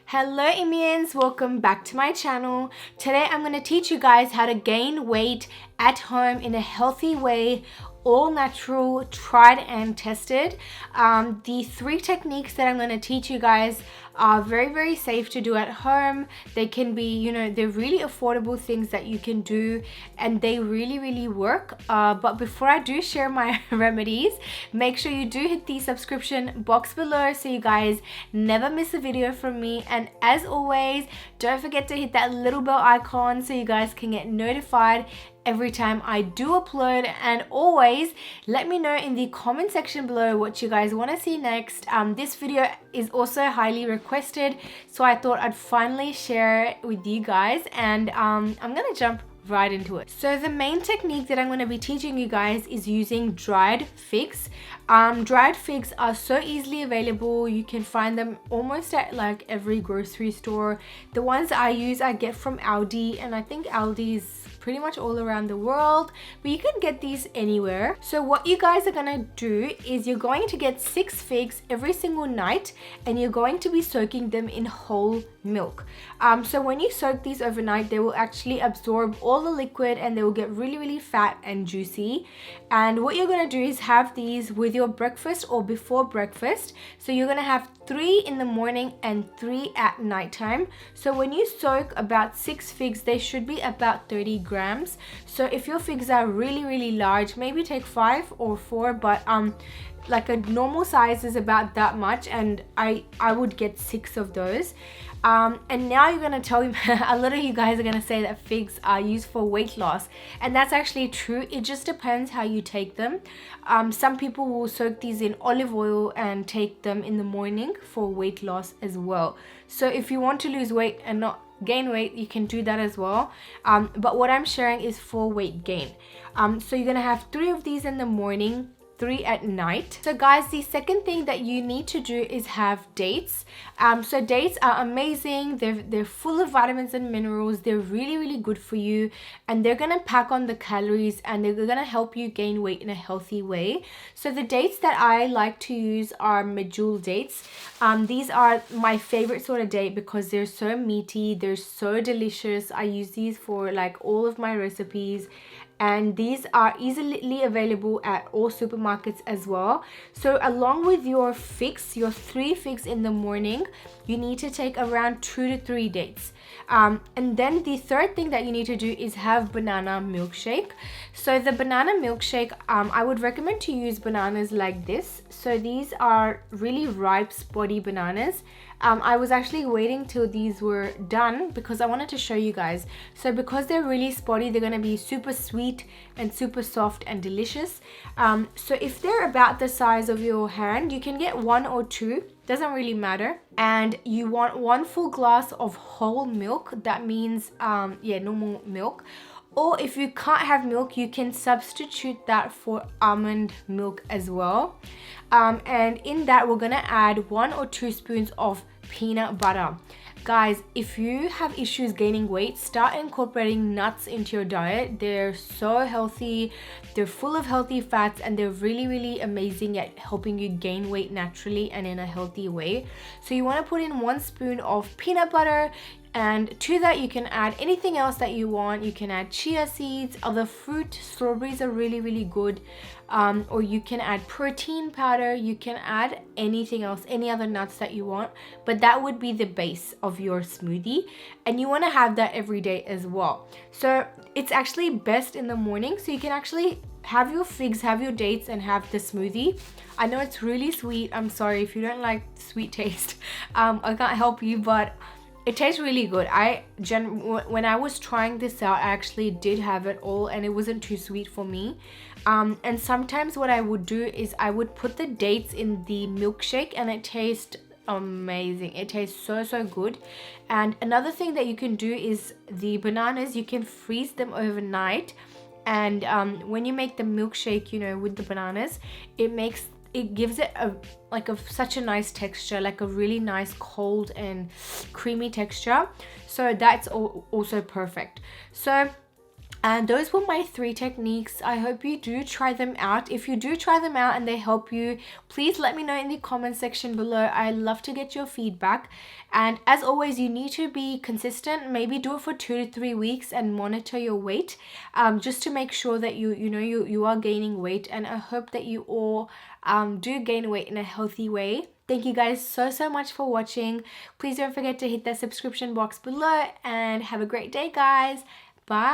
Hello Immians, welcome back to my channel. Today I'm going to teach you guys how to gain weight at home in a healthy way, all natural, tried and tested. The 3 techniques that I'm going to teach you guys are very safe to do at home. They can be, they're really affordable things that you can do, and they really work. But before I do share my remedies, make sure you do hit the subscription box below so you guys never miss a video from me. And as always, don't forget to hit that little bell icon so you guys can get notified every time I do upload. And always let me know in the comment section below what you guys want to see next. This video is also highly requested, so I thought I'd finally share it with you guys, and I'm gonna jump right into it. So the main technique that I'm going to be teaching you guys is using dried figs. Dried figs are so easily available. You can find them almost at like every grocery store. The ones I use I get from Aldi, and I think Aldi is pretty much all around the world, but you can get these anywhere. So what you guys are gonna do is you're going to get 6 figs every single night, and you're going to be soaking them in whole milk. So when you soak these overnight, they will actually absorb all the liquid and they will get really fat and juicy. And what you're gonna do is have these with your breakfast or before breakfast. So you're gonna have 3 in the morning and 3 at nighttime. So when you soak about 6 figs, they should be about 30 grams. So if your figs are really large, maybe take 5 or 4, but like a normal size is about that much, and I would get 6 of those. And now you're gonna tell me, a lot of you guys are gonna say that figs are used for weight loss, and that's actually true. It just depends how you take them. Some people will soak these in olive oil and take them in the morning for weight loss as well. So if you want to lose weight and not gain weight, you can do that as well. But what I'm sharing is for weight gain. So you're gonna have 3 of these in the morning, 3 at night. So guys, the second thing that you need to do is have dates. So dates are amazing. They're full of vitamins and minerals. They're really good for you, and they're gonna pack on the calories, and they're gonna help you gain weight in a healthy way. So the dates that I like to use are medjool dates. These are my favorite sort of date because they're so meaty, they're so delicious. I use these for like all of my recipes, and these are easily available at all supermarkets as well. So along with your figs, your 3 figs in the morning, you need to take around 2 to 3 dates. And then the third thing that you need to do is have banana milkshake. So the banana milkshake, I would recommend to use bananas like this. So these are really ripe, spotty bananas. I was actually waiting till these were done because I wanted to show you guys. So because they're really spotty, they're gonna be super sweet and super soft and delicious. So if they're about the size of your hand, you can get 1 or 2, doesn't really matter. And you want 1 full glass of whole milk. That means normal milk. Or if you can't have milk, you can substitute that for almond milk as well. And in that, we're gonna add 1 or 2 spoons of peanut butter. Guys, if you have issues gaining weight, start incorporating nuts into your diet. They're so healthy, they're full of healthy fats, and they're really amazing at helping you gain weight naturally and in a healthy way. So you want to put in 1 spoon of peanut butter, and to that you can add anything else that you want. You can add chia seeds, other fruit, strawberries are really good, or you can add protein powder. You can add anything else, any other nuts that you want, but that would be the base of your smoothie, and you want to have that every day as well. So it's actually best in the morning, so you can actually have your figs, have your dates, and have the smoothie. I know it's really sweet. I'm sorry if you don't like sweet taste. I can't help you, but it tastes really good. When I was trying this out, I actually did have it all, and it wasn't too sweet for me. And sometimes what I would do is I would put the dates in the milkshake, and it tastes amazing. It tastes so good. And another thing that you can do is the bananas, you can freeze them overnight, and when you make the milkshake, with the bananas, it gives it such a nice texture, like a really nice cold and creamy texture. So that's also perfect. So And those were my 3 techniques. I hope you do try them out. If you do try them out and they help you, please let me know in the comment section below. I love to get your feedback. And as always, you need to be consistent. Maybe do it for 2 to 3 weeks and monitor your weight, just to make sure that you are gaining weight. And I hope that you all do gain weight in a healthy way. Thank you guys so much for watching. Please don't forget to hit that subscription box below, and have a great day, guys. Bye.